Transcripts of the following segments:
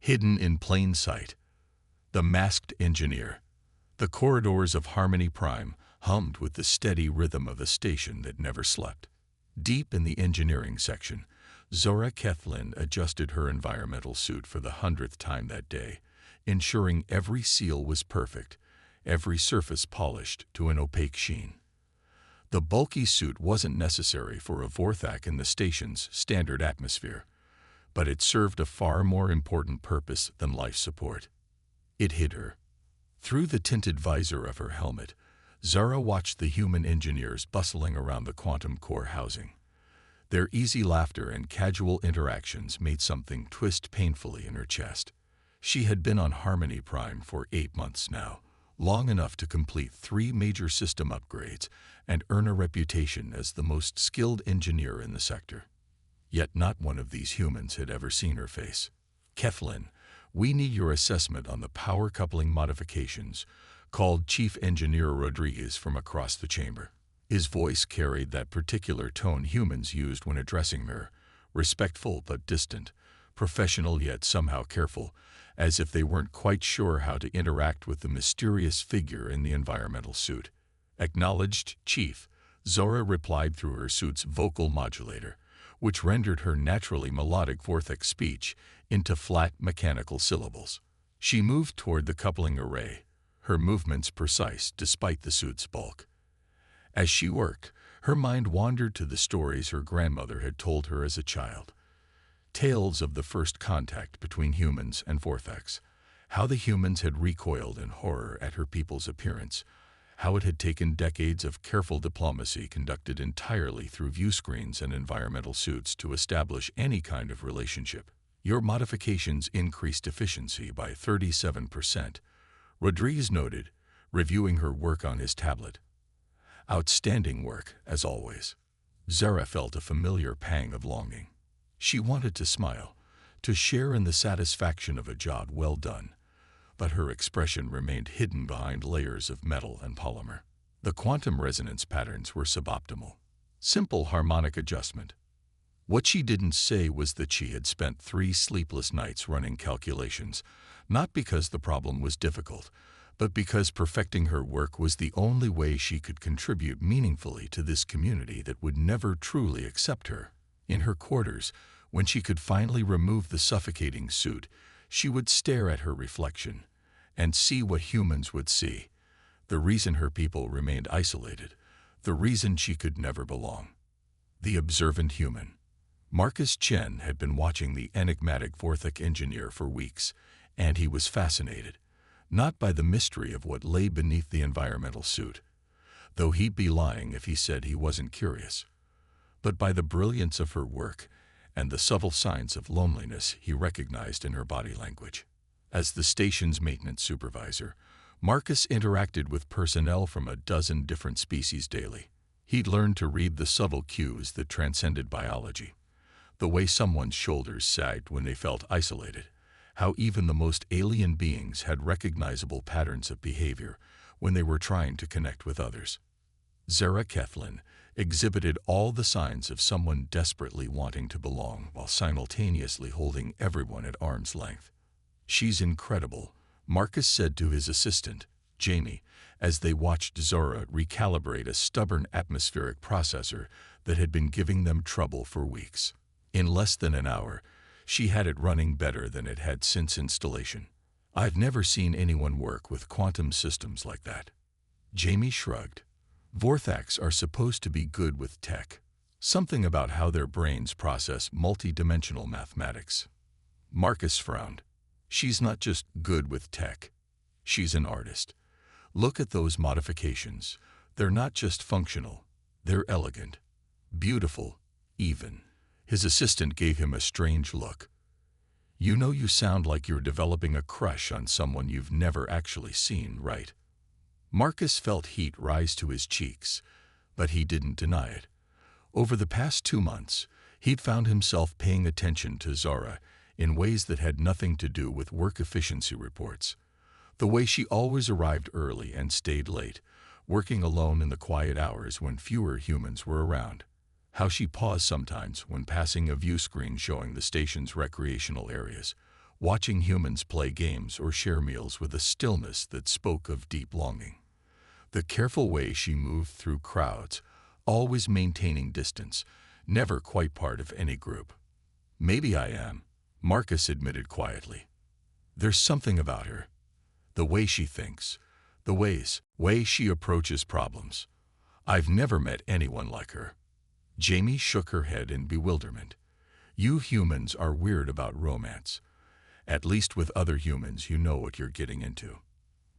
Hidden in plain sight, the masked engineer. The corridors of Harmony Prime hummed with the steady rhythm of a station that never slept. Deep in the engineering section, Zora Kethlin adjusted her environmental suit for the 100th time that day, ensuring every seal was perfect, every surface polished to an opaque sheen. The bulky suit wasn't necessary for a Vorthak in the station's standard atmosphere, but it served a far more important purpose than life support. It hid her. Through the tinted visor of her helmet, Zara watched the human engineers bustling around the quantum core housing. Their easy laughter and casual interactions made something twist painfully in her chest. She had been on Harmony Prime for 8 months now, long enough to complete 3 major system upgrades and earn a reputation as the most skilled engineer in the sector. Yet not one of these humans had ever seen her face. "Kethlin, we need your assessment on the power coupling modifications," called Chief Engineer Rodriguez from across the chamber. His voice carried that particular tone humans used when addressing her, respectful but distant, professional yet somehow careful, as if they weren't quite sure how to interact with the mysterious figure in the environmental suit. "Acknowledged, Chief," Zora replied through her suit's vocal modulator, which rendered her naturally melodic Vorthak speech into flat mechanical syllables. She moved toward the coupling array, her movements precise despite the suit's bulk. As she worked, her mind wandered to the stories her grandmother had told her as a child. Tales of the first contact between humans and Vorthaks, how the humans had recoiled in horror at her people's appearance, how it had taken decades of careful diplomacy conducted entirely through viewscreens and environmental suits to establish any kind of relationship. "Your modifications increased efficiency by 37%, Rodriguez noted, reviewing her work on his tablet. "Outstanding work, as always." Zara felt a familiar pang of longing. She wanted to smile, to share in the satisfaction of a job well done, but her expression remained hidden behind layers of metal and polymer. The quantum resonance patterns were suboptimal. Simple harmonic adjustment. What she didn't say was that she had spent 3 sleepless nights running calculations, not because the problem was difficult, but because perfecting her work was the only way she could contribute meaningfully to this community that would never truly accept her. In her quarters, when she could finally remove the suffocating suit, she would stare at her reflection and see what humans would see, the reason her people remained isolated, the reason she could never belong. The observant human. Marcus Chen had been watching the enigmatic Vorthak engineer for weeks, and he was fascinated, not by the mystery of what lay beneath the environmental suit, though he'd be lying if he said he wasn't curious, but by the brilliance of her work and the subtle signs of loneliness he recognized in her body language. As the station's maintenance supervisor, Marcus interacted with personnel from a dozen different species daily. He'd learned to read the subtle cues that transcended biology, the way someone's shoulders sagged when they felt isolated, how even the most alien beings had recognizable patterns of behavior when they were trying to connect with others. Zara Kethlin exhibited all the signs of someone desperately wanting to belong while simultaneously holding everyone at arm's length. "She's incredible," Marcus said to his assistant, Jamie, as they watched Zora recalibrate a stubborn atmospheric processor that had been giving them trouble for weeks. In less than an hour, she had it running better than it had since installation. "I've never seen anyone work with quantum systems like that." Jamie shrugged. "Vorthaks are supposed to be good with tech. Something about how their brains process multi-dimensional mathematics." Marcus frowned. "She's not just good with tech. She's an artist. Look at those modifications. They're not just functional. They're elegant. Beautiful, even." His assistant gave him a strange look. "You know you sound like you're developing a crush on someone you've never actually seen, right?" Marcus felt heat rise to his cheeks, but he didn't deny it. Over the past 2 months, he'd found himself paying attention to Zara in ways that had nothing to do with work efficiency reports. The way she always arrived early and stayed late, working alone in the quiet hours when fewer humans were around. How she paused sometimes when passing a view screen showing the station's recreational areas, watching humans play games or share meals with a stillness that spoke of deep longing. The careful way she moved through crowds, always maintaining distance, never quite part of any group. "Maybe I am," Marcus admitted quietly. "There's something about her. The way she thinks, the way she approaches problems. I've never met anyone like her." Jamie shook her head in bewilderment. "You humans are weird about romance. At least with other humans you know what you're getting into."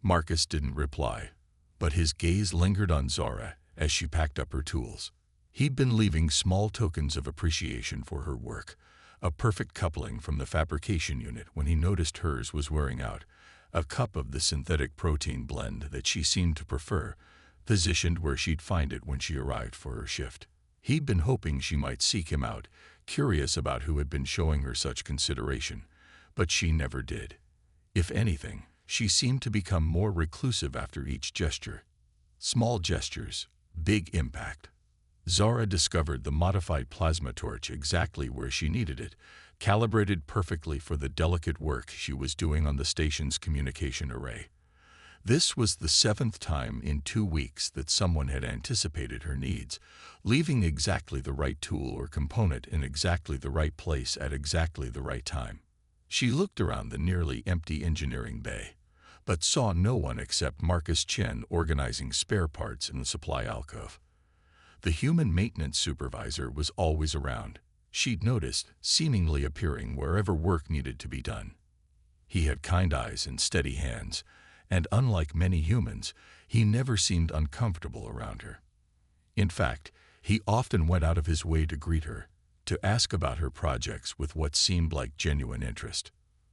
Marcus didn't reply, but his gaze lingered on Zara as she packed up her tools. He'd been leaving small tokens of appreciation for her work, a perfect coupling from the fabrication unit when he noticed hers was wearing out, a cup of the synthetic protein blend that she seemed to prefer, positioned where she'd find it when she arrived for her shift. He'd been hoping she might seek him out, curious about who had been showing her such consideration, but she never did. If anything, she seemed to become more reclusive after each gesture. Small gestures, big impact. Zara discovered the modified plasma torch exactly where she needed it, calibrated perfectly for the delicate work she was doing on the station's communication array. This was the 7th time in 2 weeks that someone had anticipated her needs, leaving exactly the right tool or component in exactly the right place at exactly the right time. She looked around the nearly empty engineering bay, but saw no one except Marcus Chen organizing spare parts in the supply alcove. The human maintenance supervisor was always around. She'd noticed, seemingly appearing wherever work needed to be done. He had kind eyes and steady hands, and unlike many humans, he never seemed uncomfortable around her. In fact, he often went out of his way to greet her, to ask about her projects with what seemed like genuine interest.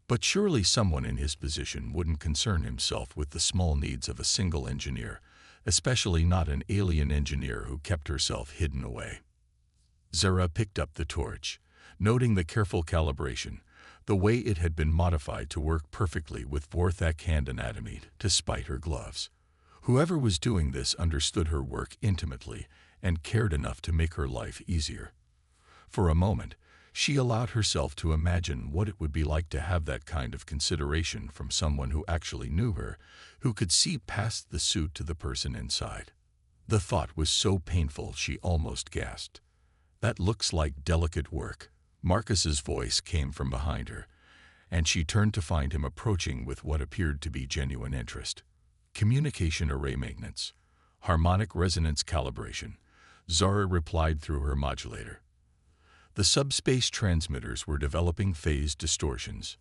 But surely someone in his position wouldn't concern himself with the small needs of a single engineer, especially not an alien engineer who kept herself hidden away. Zara picked up the torch, noting the careful calibration, the way it had been modified to work perfectly with Vorthak hand anatomy despite her gloves. Whoever was doing this understood her work intimately and cared enough to make her life easier. For a moment, she allowed herself to imagine what it would be like to have that kind of consideration from someone who actually knew her, who could see past the suit to the person inside. The thought was so painful she almost gasped. "That looks like delicate work." Marcus's voice came from behind her, and she turned to find him approaching with what appeared to be genuine interest. "Communication array maintenance. Harmonic resonance calibration," Zara replied through her modulator. The subspace transmitters were developing phase distortions.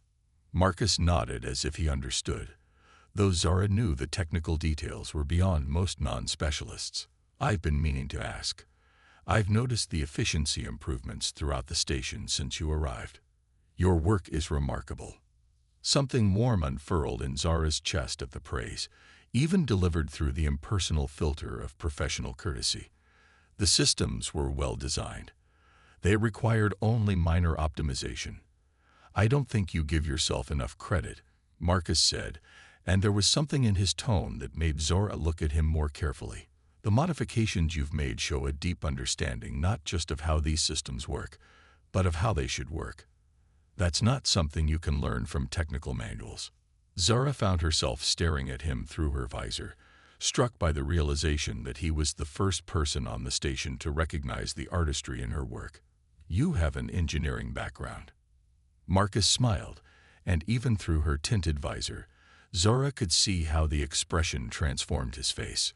Marcus nodded as if he understood, though Zara knew the technical details were beyond most non-specialists. "I've been meaning to ask. I've noticed the efficiency improvements throughout the station since you arrived. Your work is remarkable." Something warm unfurled in Zara's chest at the praise, even delivered through the impersonal filter of professional courtesy. The systems were well designed. They required only minor optimization. "I don't think you give yourself enough credit," Marcus said, and there was something in his tone that made Zara look at him more carefully. "The modifications you've made show a deep understanding not just of how these systems work, but of how they should work. That's not something you can learn from technical manuals." Zara found herself staring at him through her visor, struck by the realization that he was the first person on the station to recognize the artistry in her work. "You have an engineering background." Marcus smiled, and even through her tinted visor, Zara could see how the expression transformed his face.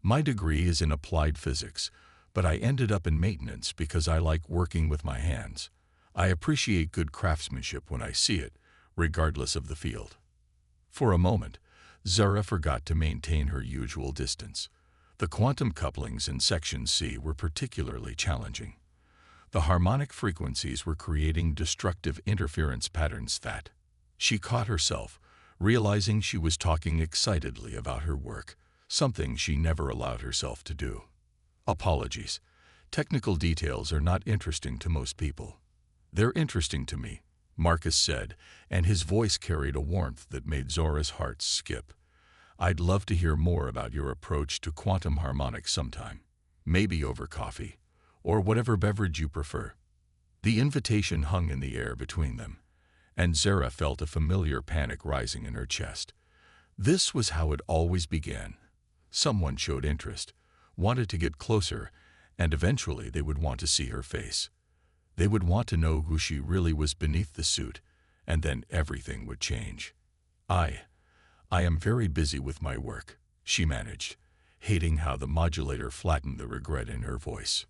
"My degree is in applied physics, but I ended up in maintenance because I like working with my hands. I appreciate good craftsmanship when I see it, regardless of the field." For a moment, Zara forgot to maintain her usual distance. The quantum couplings in Section C were particularly challenging. The harmonic frequencies were creating destructive interference patterns that she caught herself, realizing she was talking excitedly about her work, something she never allowed herself to do. "Apologies. Technical details are not interesting to most people." "They're interesting to me," Marcus said, and his voice carried a warmth that made Zara's heart skip. "I'd love to hear more about your approach to quantum harmonics sometime. Maybe over coffee, or whatever beverage you prefer." The invitation hung in the air between them, and Zara felt a familiar panic rising in her chest. This was how it always began. Someone showed interest, wanted to get closer, and eventually they would want to see her face. They would want to know who she really was beneath the suit, and then everything would change. I am very busy with my work, she managed, hating how the modulator flattened the regret in her voice.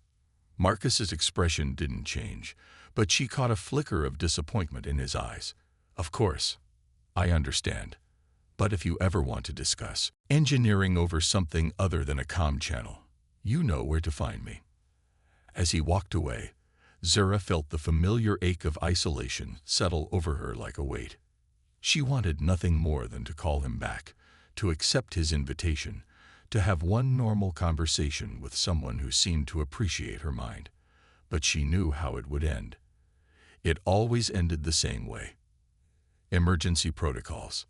Marcus's expression didn't change, but she caught a flicker of disappointment in his eyes. Of course, I understand. But if you ever want to discuss engineering over something other than a comm channel, you know where to find me. As he walked away, Zara felt the familiar ache of isolation settle over her like a weight. She wanted nothing more than to call him back, to accept his invitation, to have one normal conversation with someone who seemed to appreciate her mind. But she knew how it would end. It always ended the same way. Emergency protocols.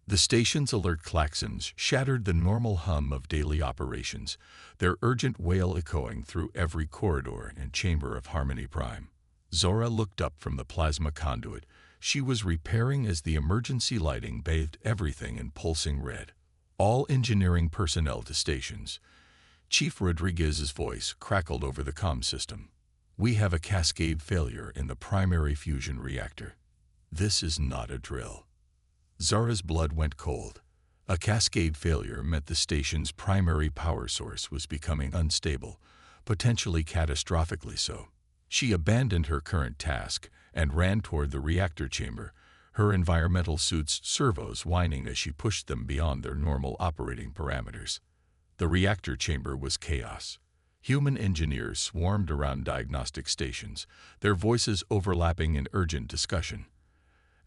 The station's alert klaxons shattered the normal hum of daily operations, their urgent wail echoing through every corridor and chamber of Harmony Prime. Zora looked up from the plasma conduit she was repairing as the emergency lighting bathed everything in pulsing red. All engineering personnel to stations. Chief Rodriguez's voice crackled over the comm system. We have a cascade failure in the primary fusion reactor. This is not a drill. Zara's blood went cold. A cascade failure meant the station's primary power source was becoming unstable, potentially catastrophically so. She abandoned her current task and ran toward the reactor chamber, her environmental suit's servos whining as she pushed them beyond their normal operating parameters. The reactor chamber was chaos. Human engineers swarmed around diagnostic stations, their voices overlapping in urgent discussion.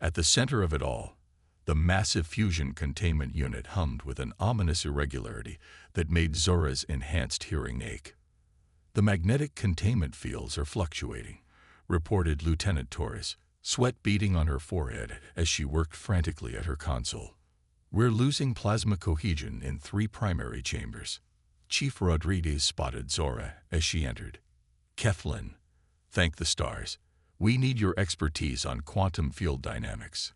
At the center of it all, the massive fusion containment unit hummed with an ominous irregularity that made Zora's enhanced hearing ache. The magnetic containment fields are fluctuating, reported Lieutenant Torres, sweat beading on her forehead as she worked frantically at her console. We're losing plasma cohesion in 3 primary chambers. Chief Rodriguez spotted Zora as she entered. Kethlin, thank the stars. We need your expertise on quantum field dynamics.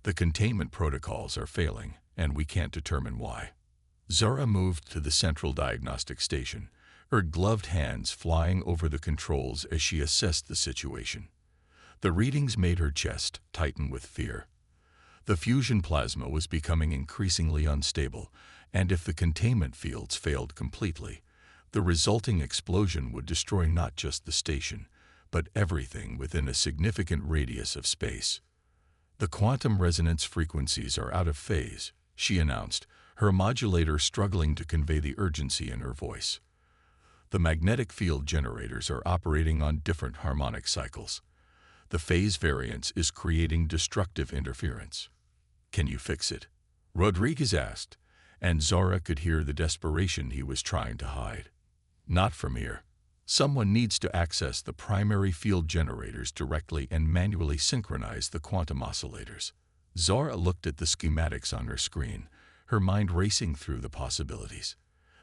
The containment protocols are failing, and we can't determine why. Zora moved to the central diagnostic station, her gloved hands flying over the controls as she assessed the situation. The readings made her chest tighten with fear. The fusion plasma was becoming increasingly unstable, and if the containment fields failed completely, the resulting explosion would destroy not just the station, but everything within a significant radius of space. The quantum resonance frequencies are out of phase, she announced, her modulator struggling to convey the urgency in her voice. The magnetic field generators are operating on different harmonic cycles. The phase variance is creating destructive interference. Can you fix it? Rodriguez asked, and Zora could hear the desperation he was trying to hide. Not from here. Someone needs to access the primary field generators directly and manually synchronize the quantum oscillators. Zora looked at the schematics on her screen, her mind racing through the possibilities.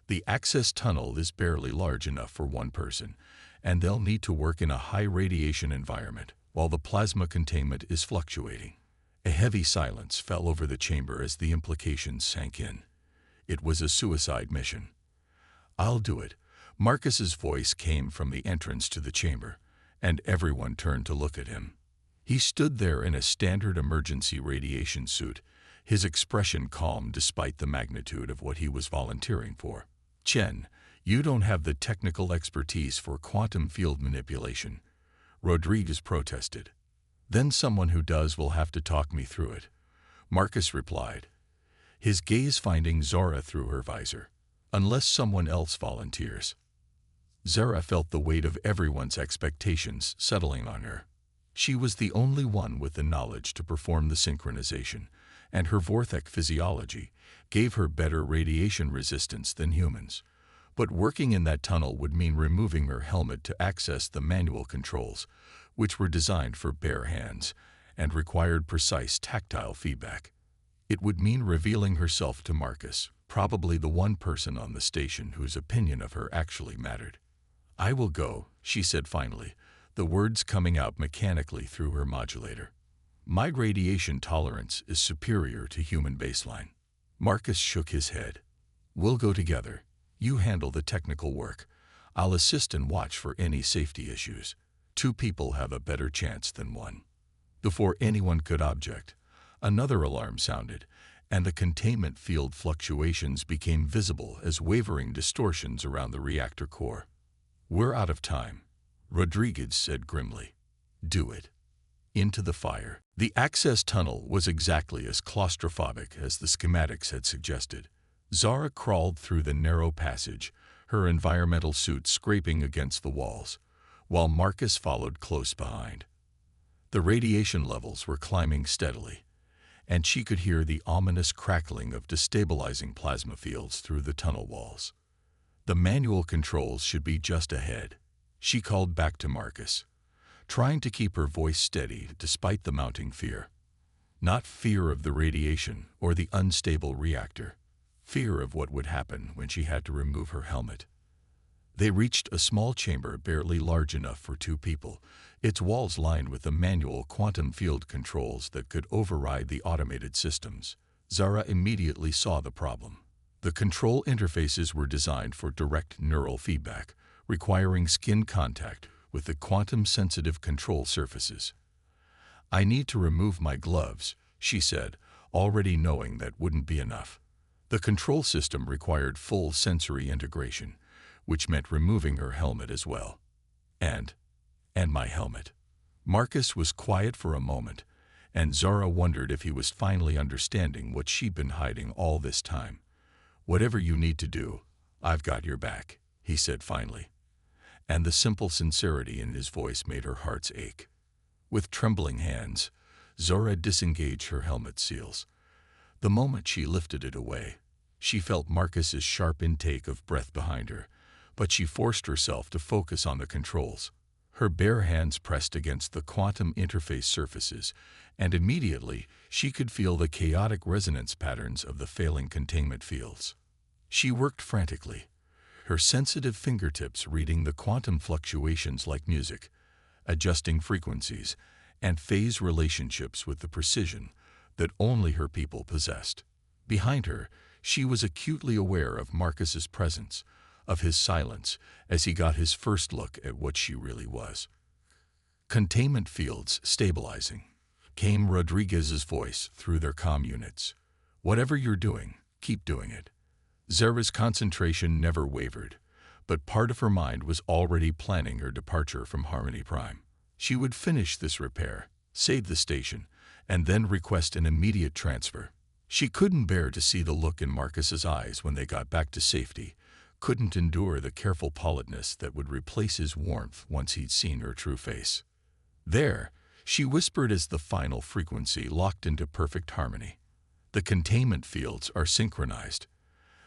The access tunnel is barely large enough for one person, and they'll need to work in a high-radiation environment while the plasma containment is fluctuating. A heavy silence fell over the chamber as the implications sank in. It was a suicide mission. I'll do it. Marcus's voice came from the entrance to the chamber, and everyone turned to look at him. He stood there in a standard emergency radiation suit, his expression calm despite the magnitude of what he was volunteering for. Chen, you don't have the technical expertise for quantum field manipulation, Rodriguez protested. Then someone who does will have to talk me through it, Marcus replied, his gaze finding Zora through her visor. Unless someone else volunteers. Zara felt the weight of everyone's expectations settling on her. She was the only one with the knowledge to perform the synchronization, and her vortex physiology gave her better radiation resistance than humans. But working in that tunnel would mean removing her helmet to access the manual controls, which were designed for bare hands and required precise tactile feedback. It would mean revealing herself to Marcus, probably the one person on the station whose opinion of her actually mattered. I will go, she said finally, the words coming out mechanically through her modulator. My radiation tolerance is superior to human baseline. Marcus shook his head. We'll go together. You handle the technical work. I'll assist and watch for any safety issues. Two people have a better chance than one. Before anyone could object, another alarm sounded, and the containment field fluctuations became visible as wavering distortions around the reactor core. We're out of time, Rodriguez said grimly. Do it. Into the fire. The access tunnel was exactly as claustrophobic as the schematics had suggested. Zara crawled through the narrow passage, her environmental suit scraping against the walls, while Marcus followed close behind. The radiation levels were climbing steadily, and she could hear the ominous crackling of destabilizing plasma fields through the tunnel walls. The manual controls should be just ahead, she called back to Marcus, trying to keep her voice steady despite the mounting fear. Not fear of the radiation or the unstable reactor, fear of what would happen when she had to remove her helmet. They reached a small chamber barely large enough for two people, its walls lined with the manual quantum field controls that could override the automated systems. Zara immediately saw the problem. The control interfaces were designed for direct neural feedback, requiring skin contact with the quantum-sensitive control surfaces. I need to remove my gloves, she said, already knowing that wouldn't be enough. The control system required full sensory integration, which meant removing her helmet as well. And my helmet. Marcus was quiet for a moment, and Zara wondered if he was finally understanding what she'd been hiding all this time. Whatever you need to do, I've got your back, he said finally. And the simple sincerity in his voice made her heart's ache. With trembling hands, Zara disengaged her helmet seals. The moment she lifted it away, she felt Marcus's sharp intake of breath behind her, but she forced herself to focus on the controls. Her bare hands pressed against the quantum interface surfaces, and immediately she could feel the chaotic resonance patterns of the failing containment fields. She worked frantically, her sensitive fingertips reading the quantum fluctuations like music, adjusting frequencies and phase relationships with the precision that only her people possessed. Behind her, she was acutely aware of Marcus's presence, of his silence as he got his first look at what she really was. Containment fields stabilizing, came Rodriguez's voice through their comm units. Whatever you're doing, keep doing it. Zara's concentration never wavered, but part of her mind was already planning her departure from Harmony Prime. She would finish this repair, save the station, and then request an immediate transfer. She couldn't bear to see the look in Marcus's eyes when they got back to safety, couldn't endure the careful politeness that would replace his warmth once he'd seen her true face. There, she whispered as the final frequency locked into perfect harmony. The containment fields are synchronized.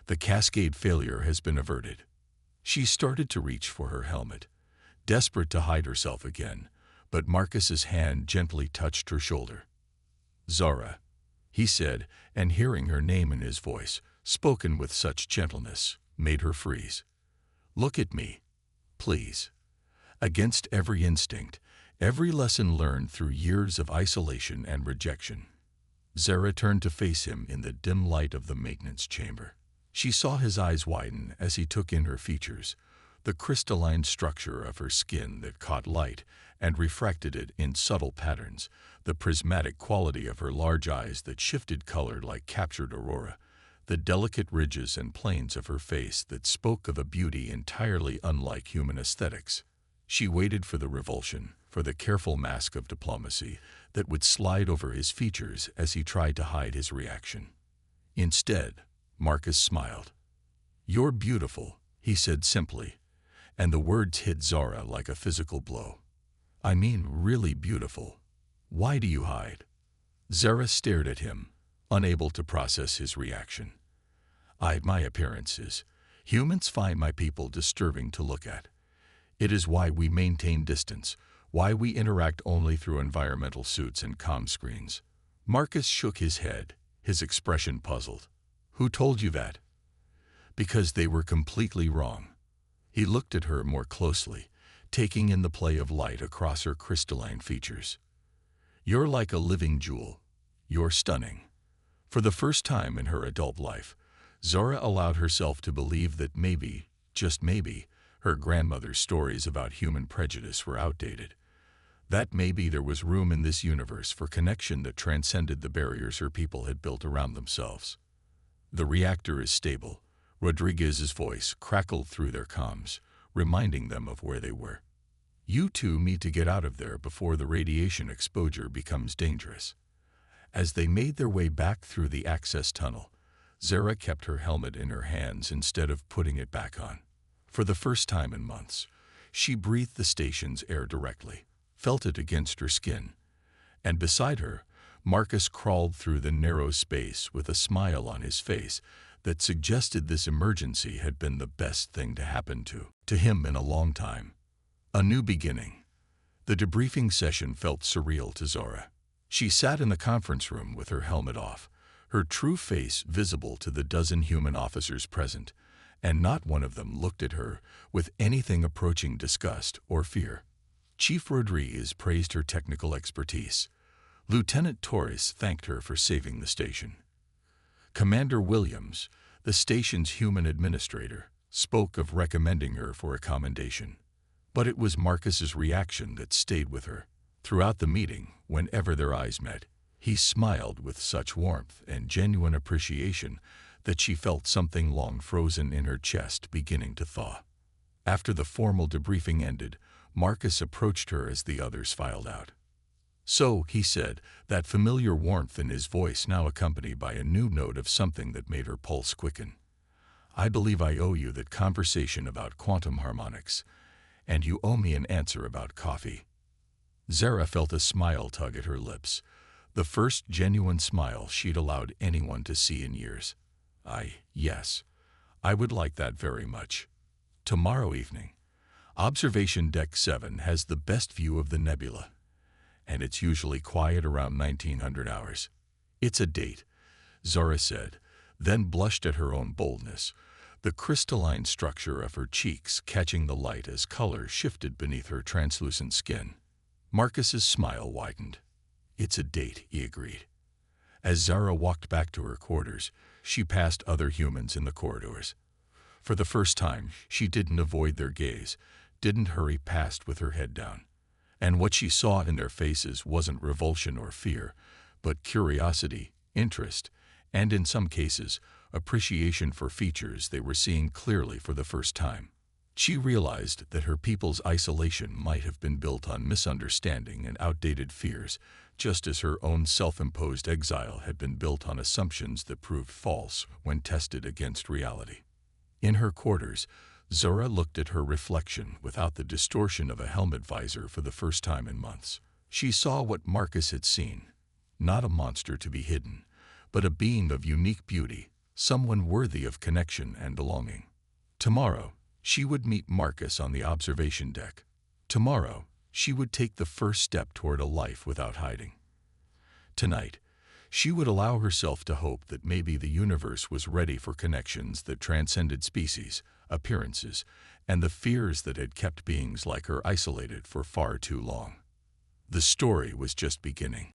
The cascade failure has been averted. She started to reach for her helmet, desperate to hide herself again, but Marcus's hand gently touched her shoulder. Zara, he said, and hearing her name in his voice, spoken with such gentleness, made her freeze. Look at me, please. Against every instinct, every lesson learned through years of isolation and rejection. Zara turned to face him in the dim light of the maintenance chamber. She saw his eyes widen as he took in her features, the crystalline structure of her skin that caught light and refracted it in subtle patterns, the prismatic quality of her large eyes that shifted color like captured aurora, the delicate ridges and planes of her face that spoke of a beauty entirely unlike human aesthetics. She waited for the revulsion, for the careful mask of diplomacy that would slide over his features as he tried to hide his reaction. Instead, Marcus smiled. "You're beautiful," he said simply, and the words hit Zara like a physical blow. "I mean really beautiful. Why do you hide?" Zara stared at him, unable to process his reaction. My appearances. Humans find my people disturbing to look at. It is why we maintain distance, why we interact only through environmental suits and comm screens." Marcus shook his head, his expression puzzled. "Who told you that?" "Because they were completely wrong." He looked at her more closely, taking in the play of light across her crystalline features. You're like a living jewel. You're stunning. For the first time in her adult life, Zara allowed herself to believe that maybe, just maybe, her grandmother's stories about human prejudice were outdated. That maybe there was room in this universe for connection that transcended the barriers her people had built around themselves. The reactor is stable. Rodriguez's voice crackled through their comms, reminding them of where they were. You two need to get out of there before the radiation exposure becomes dangerous. As they made their way back through the access tunnel, Zara kept her helmet in her hands instead of putting it back on. For the first time in months, she breathed the station's air directly, felt it against her skin. And beside her, Marcus crawled through the narrow space with a smile on his face that suggested this emergency had been the best thing to happen to him in a long time. A new beginning. The debriefing session felt surreal to Zara. She sat in the conference room with her helmet off, her true face visible to the dozen human officers present, and not one of them looked at her with anything approaching disgust or fear. Chief Rodriguez praised her technical expertise. Lieutenant Torres thanked her for saving the station. Commander Williams, the station's human administrator, spoke of recommending her for a commendation. But it was Marcus's reaction that stayed with her. Throughout the meeting, whenever their eyes met, he smiled with such warmth and genuine appreciation that she felt something long frozen in her chest beginning to thaw. After the formal debriefing ended, Marcus approached her as the others filed out. So, he said, that familiar warmth in his voice now accompanied by a new note of something that made her pulse quicken. I believe I owe you that conversation about quantum harmonics, and you owe me an answer about coffee. Zara felt a smile tug at her lips, the first genuine smile she'd allowed anyone to see in years. Yes, I would like that very much. Tomorrow evening, Observation Deck 7 has the best view of the nebula, and it's usually quiet around 1900 hours. It's a date, Zara said, then blushed at her own boldness, the crystalline structure of her cheeks catching the light as color shifted beneath her translucent skin. Marcus's smile widened. It's a date, he agreed. As Zara walked back to her quarters, she passed other humans in the corridors. For the first time, she didn't avoid their gaze, didn't hurry past with her head down. And what she saw in their faces wasn't revulsion or fear, but curiosity, interest, and in some cases, appreciation for features they were seeing clearly for the first time. She realized that her people's isolation might have been built on misunderstanding and outdated fears, just as her own self-imposed exile had been built on assumptions that proved false when tested against reality. In her quarters, Zara looked at her reflection without the distortion of a helmet visor for the first time in months. She saw what Marcus had seen, not a monster to be hidden, but a being of unique beauty, someone worthy of connection and belonging. Tomorrow, she would meet Marcus on the observation deck. Tomorrow, she would take the first step toward a life without hiding. Tonight, she would allow herself to hope that maybe the universe was ready for connections that transcended species, appearances, and the fears that had kept beings like her isolated for far too long. The story was just beginning.